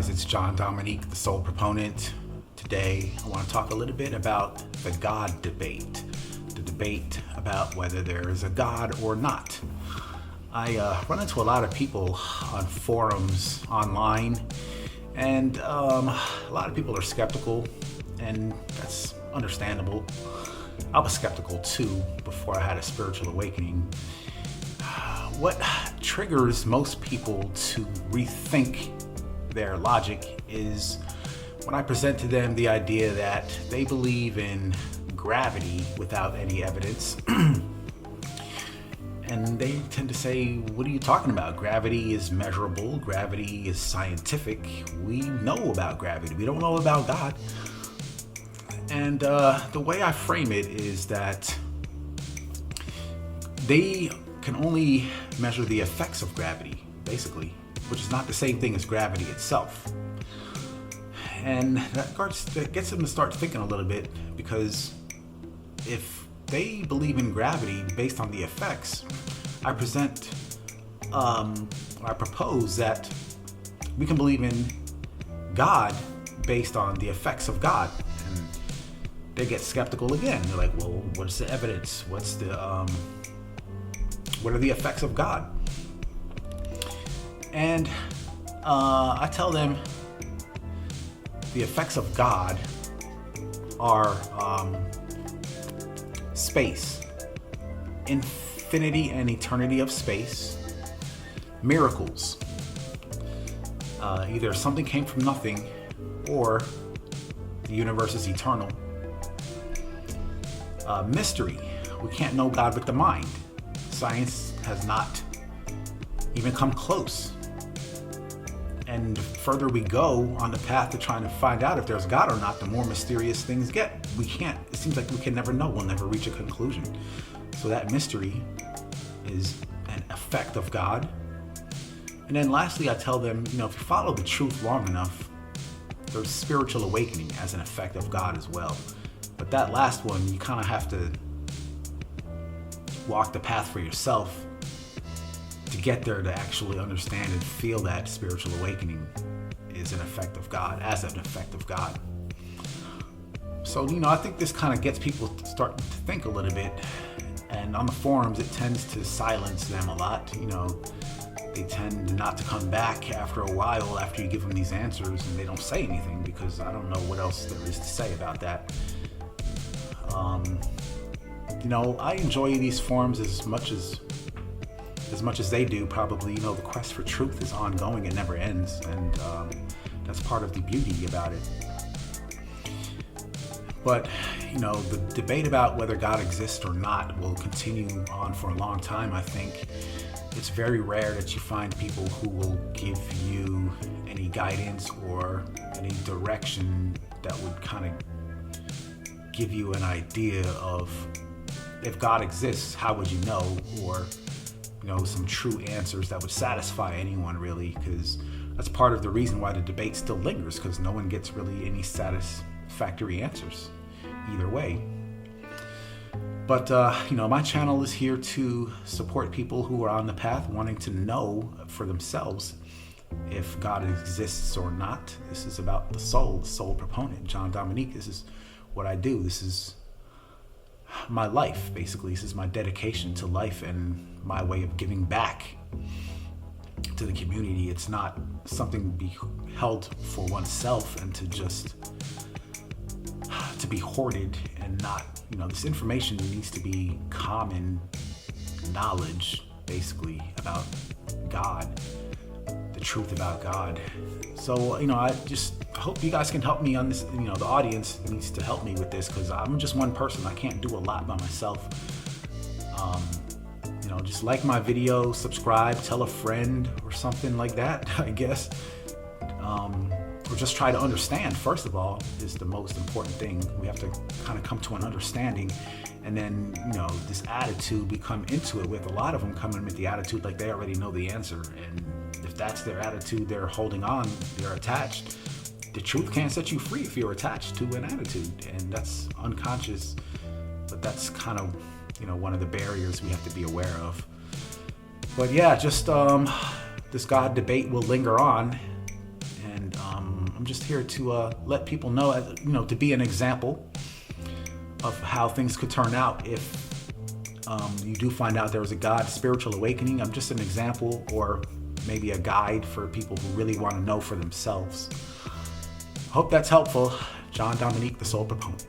guys, it's John Dominique, the Soul Proponent. Today, I want to talk a little bit about the God debate. The debate about whether there is a God or not. I run into a lot of people on forums online, and a lot of people are skeptical, and that's understandable. I was skeptical too before I had a spiritual awakening. What triggers most people to rethink their logic is when I present to them the idea that they believe in gravity without any evidence. And they tend to say, what are you talking about? Gravity is measurable. Gravity is scientific. We know about gravity. We don't know about God. And the way I frame it is that they can only measure the effects of gravity, basically, which is not the same thing as gravity itself. And that gets them to start thinking a little bit, because if they believe in gravity based on the effects, I propose that we can believe in God based on the effects of God. And they get skeptical again. They're like, well, what's the evidence? What are the effects of God? And I tell them the effects of God are space, infinity and eternity of space, miracles, either something came from nothing or the universe is eternal, mystery, we can't know God with the mind. Science has not even come close. And the further we go on the path to trying to find out if there's God or not, the more mysterious things get. It seems like we can never know. We'll never reach a conclusion. So that mystery is an effect of God. And then lastly, I tell them, if you follow the truth long enough, there's spiritual awakening as an effect of God as well. But that last one, you kind of have to walk the path for yourself to get there, to actually understand and feel that spiritual awakening is an effect of God, as an effect of God. So, I think this kind of gets people to start to think a little bit. And on the forums, it tends to silence them a lot. They tend not to come back after a while after you give them these answers, and they don't say anything because I don't know what else there is to say about that. I enjoy these forums as much as they do, probably. The quest for truth is ongoing. It never ends. And that's part of the beauty about it. But, the debate about whether God exists or not will continue on for a long time, I think. It's very rare that you find people who will give you any guidance or any direction that would kind of give you an idea of, if God exists, how would you know? Or, some true answers that would satisfy anyone, really, because that's part of the reason why the debate still lingers, because no one gets really any satisfactory answers either way. But, my channel is here to support people who are on the path wanting to know for themselves if God exists or not. This is about the soul proponent, John Dominique. This is what I do. This is my life, basically. This is my dedication to life and my way of giving back to the community. It's not something to be held for oneself and to be hoarded and not, this information needs to be common knowledge, basically, about God, the truth about God. So, I just hope you guys can help me on this. The audience needs to help me with this, because I'm just one person. I can't do a lot by myself. Just like my video, subscribe, tell a friend or something like that, I guess. Or just try to understand, first of all, is the most important thing. We have to kind of come to an understanding, and then, this attitude, we come into it with a lot of them coming with the attitude like they already know the answer. And if that's their attitude, they're holding on, they're attached. The truth can't set you free if you're attached to an attitude, and that's unconscious. But that's kind of, one of the barriers we have to be aware of. But yeah, just this God debate will linger on, and I'm just here to let people know, to be an example of how things could turn out if you do find out there was a God, spiritual awakening. I'm just an example, or maybe a guide for people who really want to know for themselves. Hope that's helpful. John Dominique, the Soul Proponent.